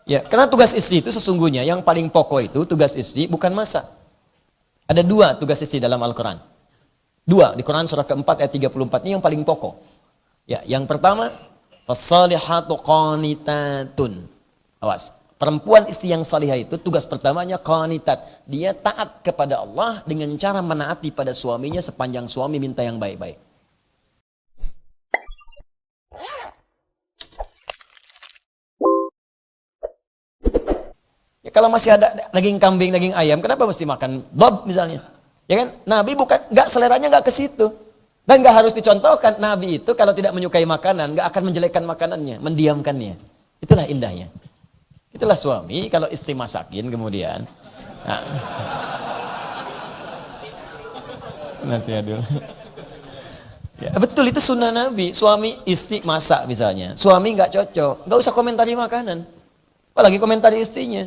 Ya, karena tugas istri itu sesungguhnya yang paling pokok itu tugas istri bukan masak. Ada dua tugas istri dalam Al-Quran. Dua, di Quran surah keempat ayat 34 ini yang paling pokok. Ya, yang pertama, fassalihatu qanitatun. Awas, perempuan istri yang salihah itu tugas pertamanya qanitat. Dia taat kepada Allah dengan cara menaati pada suaminya sepanjang suami minta yang baik-baik. Ya, kalau masih ada daging kambing, daging ayam, kenapa mesti makan bob misalnya? Ya kan? Nabi bukan, seleranya nggak ke situ. Dan nggak harus dicontohkan. Nabi itu kalau tidak menyukai makanan, nggak akan menjelekkan makanannya, mendiamkannya. Itulah indahnya. Itulah suami, kalau istri masakin kemudian. Nah. Nasihat dulu. Ya, betul, itu sunnah Nabi. Suami istri masak misalnya. Suami nggak cocok, nggak usah komentari makanan. Apalagi komentari istrinya.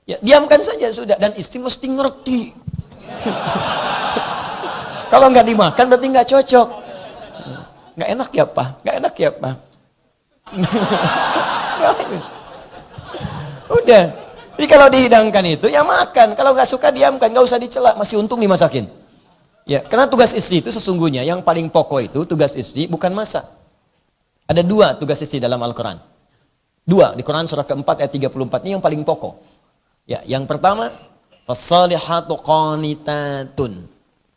Ya, diamkan saja sudah. Dan istri mesti ngerti. Kalau nggak dimakan berarti nggak cocok. Nggak enak ya Pak? Nggak enak ya Pak? Udah. Jadi kalau dihidangkan itu ya makan. Kalau nggak suka diamkan, nggak usah dicela. Masih untung dimasakin. Ya, karena tugas istri itu sesungguhnya yang paling pokok itu tugas istri bukan masak. Ada dua tugas istri dalam Al-Quran. Dua, di Quran surah keempat ayat 34 ini yang paling pokok. Ya, yang pertama, fassalihatu qanitatun.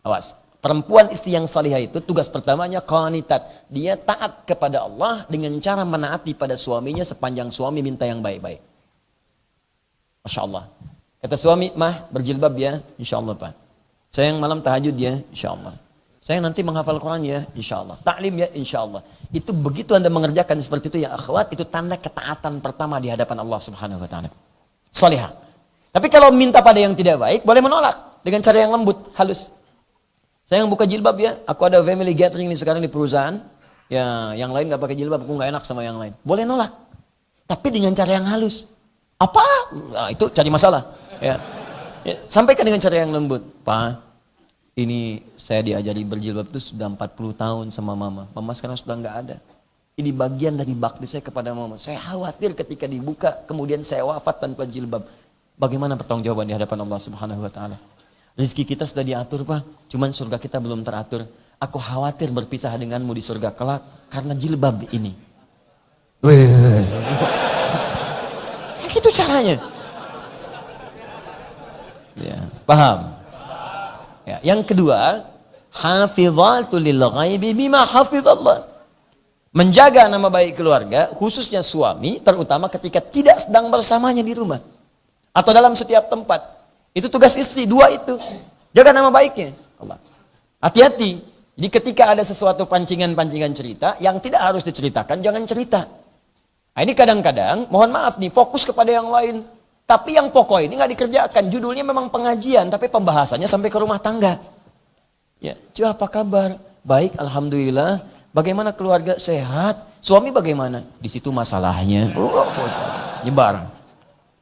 Awas, perempuan istri yang salihah itu tugas pertamanya qanitat. Dia taat kepada Allah dengan cara menaati pada suaminya sepanjang suami minta yang baik-baik. Masya Allah. Kata suami, mah berjilbab ya, insya Allah Pak. Sayang malam tahajud ya, insya Allah. Sayang nanti menghafal Quran ya, insya Allah. Ta'lim ya, insya Allah. Itu begitu Anda mengerjakan seperti itu ya akhwat, itu tanda ketaatan pertama di hadapan Allah Subhanahu Wa Taala. Salihah. Tapi kalau minta pada yang tidak baik, boleh menolak dengan cara yang lembut, halus. Sayang buka jilbab ya, aku ada family gathering nih sekarang di perusahaan. Ya, yang lain nggak pakai jilbab, aku nggak enak sama yang lain. Boleh nolak, tapi dengan cara yang halus. Apa? Nah, itu cari masalah. Ya. Ya, sampaikan dengan cara yang lembut. Pak, ini saya diajari berjilbab itu sudah 40 tahun sama mama. Mama sekarang sudah nggak ada. Ini bagian dari bakti saya kepada mama. Saya khawatir ketika dibuka, kemudian saya wafat tanpa jilbab. Bagaimana pertanggungjawaban di hadapan Allah Subhanahu Wa Taala? Rezeki kita sudah diatur Pak, cuman surga kita belum teratur. Aku khawatir berpisah denganmu di surga kelak karena jilbab ini. Itu caranya. Ya, paham? Ya, yang kedua, hafidhatul lil ghaibi bima hafidhallah. Menjaga nama baik keluarga, khususnya suami, terutama ketika tidak sedang bersamanya di rumah atau dalam setiap tempat. Itu tugas istri, dua itu. Jaga nama baiknya. Allah. Hati-hati. Jadi ketika ada sesuatu pancingan-pancingan cerita yang tidak harus diceritakan, jangan cerita. Nah, ini kadang-kadang, mohon maaf nih, fokus kepada yang lain. Tapi yang pokok ini nggak dikerjakan. Judulnya memang pengajian, tapi pembahasannya sampai ke rumah tangga. Ya, cuy apa kabar? Baik, alhamdulillah. Bagaimana keluarga? Sehat. Suami bagaimana? Di situ masalahnya. Nyebar.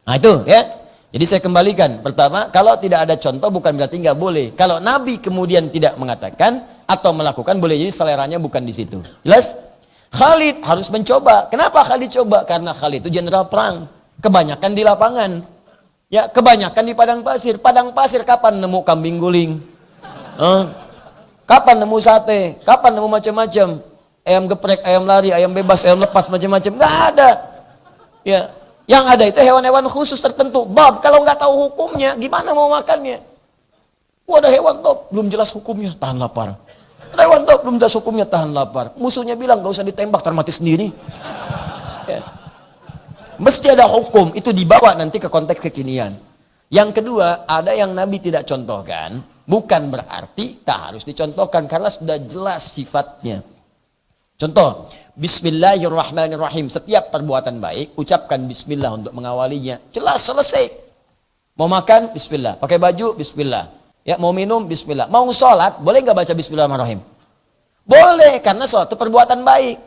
Nah itu ya. Jadi saya kembalikan. Pertama, kalau tidak ada contoh bukan berarti nggak boleh. Kalau Nabi kemudian tidak mengatakan atau melakukan, boleh jadi seleranya bukan di situ. Jelas? Khalid harus mencoba. Kenapa Khalid coba? Karena Khalid itu jenderal perang. Kebanyakan di lapangan. Ya, kebanyakan di padang pasir. Padang pasir kapan nemu kambing guling? Kapan nemu sate? Kapan nemu macam-macam? Ayam geprek, ayam lari, ayam bebas, ayam lepas, macam-macam. Nggak ada. Ya, yang ada itu hewan-hewan khusus tertentu. Bab, kalau nggak tahu hukumnya, gimana mau makannya? Ada hewan top, belum jelas hukumnya, tahan lapar. Ada hewan top, belum jelas hukumnya, tahan lapar. Musuhnya bilang, nggak usah ditembak, termati sendiri. Ya. Mesti ada hukum, itu dibawa nanti ke konteks kekinian. Yang kedua, ada yang Nabi tidak contohkan, bukan berarti tak harus dicontohkan, karena sudah jelas sifatnya. Contoh, Bismillahirrahmanirrahim. Setiap perbuatan baik, ucapkan Bismillah untuk mengawalinya. Jelas, selesai. Mau makan, Bismillah. Pakai baju, Bismillah. Ya, mau minum, Bismillah. Mau sholat, boleh nggak baca Bismillahirrahmanirrahim? Boleh, karena sholat itu perbuatan baik.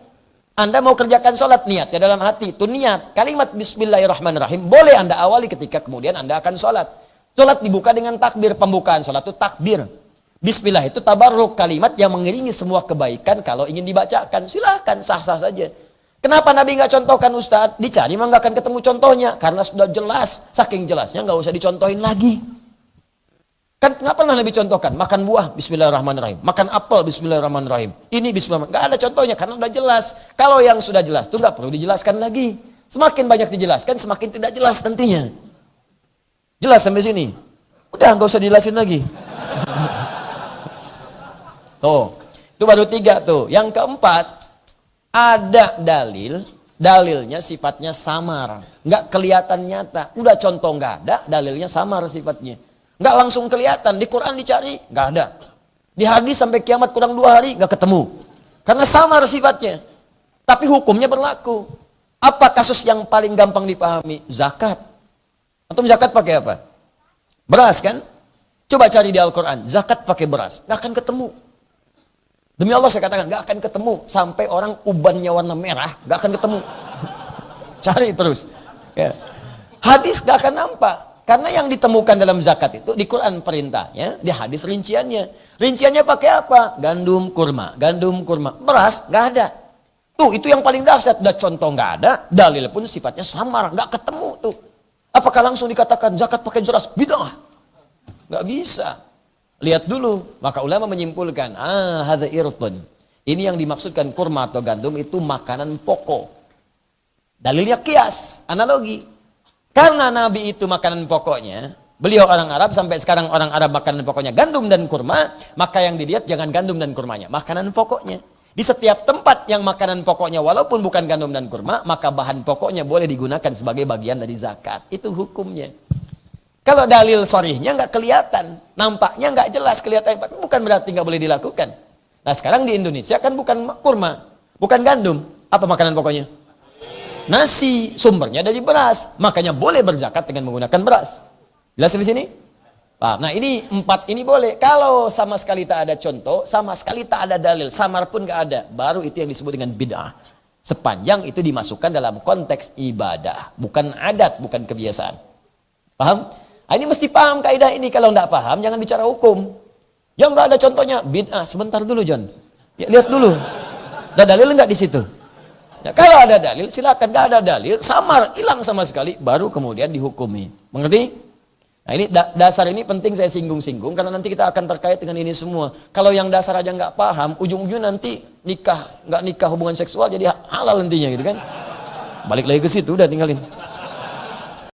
Anda mau kerjakan sholat, niat ya dalam hati. Itu niat. Kalimat Bismillahirrahmanirrahim boleh Anda awali ketika kemudian Anda akan sholat. Sholat dibuka dengan takbir. Pembukaan sholat itu takbir. Bismillah itu tabarruk, kalimat yang mengiringi semua kebaikan kalau ingin dibacakan. Silahkan, sah-sah saja. Kenapa Nabi nggak contohkan Ustadz? Dicari mah nggak akan ketemu contohnya. Karena sudah jelas, saking jelasnya nggak usah dicontohin lagi. Kan nggak pernah Nabi contohkan, makan buah bismillahirrahmanirrahim, makan apel bismillahirrahmanirrahim, ini bismillahirrahmanirrahim, nggak ada contohnya karena udah jelas. Kalau yang sudah jelas itu nggak perlu dijelaskan lagi. Semakin banyak dijelaskan, semakin tidak jelas nantinya. Jelas sampai sini? Udah nggak usah dijelasin lagi. Tuh, itu baru 3 tuh. Yang keempat, ada dalilnya sifatnya samar, nggak kelihatan nyata. Udah contoh nggak ada, dalilnya samar sifatnya. Nggak langsung kelihatan, di Quran dicari, nggak ada. Di hadis sampai kiamat kurang 2 hari, nggak ketemu. Karena samar sifatnya. Tapi hukumnya berlaku. Apa kasus yang paling gampang dipahami? Zakat. Antum zakat pakai apa? Beras kan? Coba cari di Al-Quran, zakat pakai beras. Nggak akan ketemu. Demi Allah saya katakan, nggak akan ketemu. Sampai orang ubannya warna merah, nggak akan ketemu. Cari terus. Ya. Hadis nggak akan nampak. Karena yang ditemukan dalam zakat itu di Quran perintahnya, di hadis rinciannya. Rinciannya pakai apa? Gandum, kurma. Gandum, kurma. Beras, nggak ada. Tuh, itu yang paling dahsyat. Udah contoh nggak ada, dalil pun sifatnya samar. Nggak ketemu tuh. Apakah langsung dikatakan zakat pakai beras? Bid'ah. Nggak bisa. Lihat dulu. Maka ulama menyimpulkan, hadza irtun. Ini yang dimaksudkan kurma atau gandum itu makanan pokok. Dalilnya kias, analogi. Karena Nabi itu makanan pokoknya, beliau orang Arab, sampai sekarang orang Arab makanan pokoknya gandum dan kurma, maka yang dilihat jangan gandum dan kurmanya, makanan pokoknya. Di setiap tempat yang makanan pokoknya walaupun bukan gandum dan kurma, maka bahan pokoknya boleh digunakan sebagai bagian dari zakat. Itu hukumnya. Kalau dalil sorihnya nggak kelihatan, nampaknya nggak jelas kelihatan, bukan berarti nggak boleh dilakukan. Nah sekarang di Indonesia kan bukan kurma, bukan gandum, apa makanan pokoknya? Nasi, sumbernya dari beras, makanya boleh berzakat dengan menggunakan beras. Jelas di sini? Paham? Nah ini 4 ini boleh. Kalau sama sekali tak ada contoh, sama sekali tak ada dalil, samar pun nggak ada, baru itu yang disebut dengan bid'ah. Sepanjang itu dimasukkan dalam konteks ibadah, bukan adat, bukan kebiasaan. Paham? Nah, ini mesti paham kaidah ini. Kalau nggak paham, jangan bicara hukum. Yang nggak ada contohnya, bid'ah. Sebentar dulu John, ya, lihat dulu. Ada dalil nggak di situ? Ya, kalau ada dalil, silakan. Nggak ada dalil, samar, hilang sama sekali, baru kemudian dihukumi. Mengerti? Nah ini dasar ini penting saya singgung-singgung, karena nanti kita akan terkait dengan ini semua. Kalau yang dasar aja nggak paham, ujung-ujungnya nanti nggak nikah hubungan seksual jadi halal nantinya gitu kan. Balik lagi ke situ, udah tinggalin.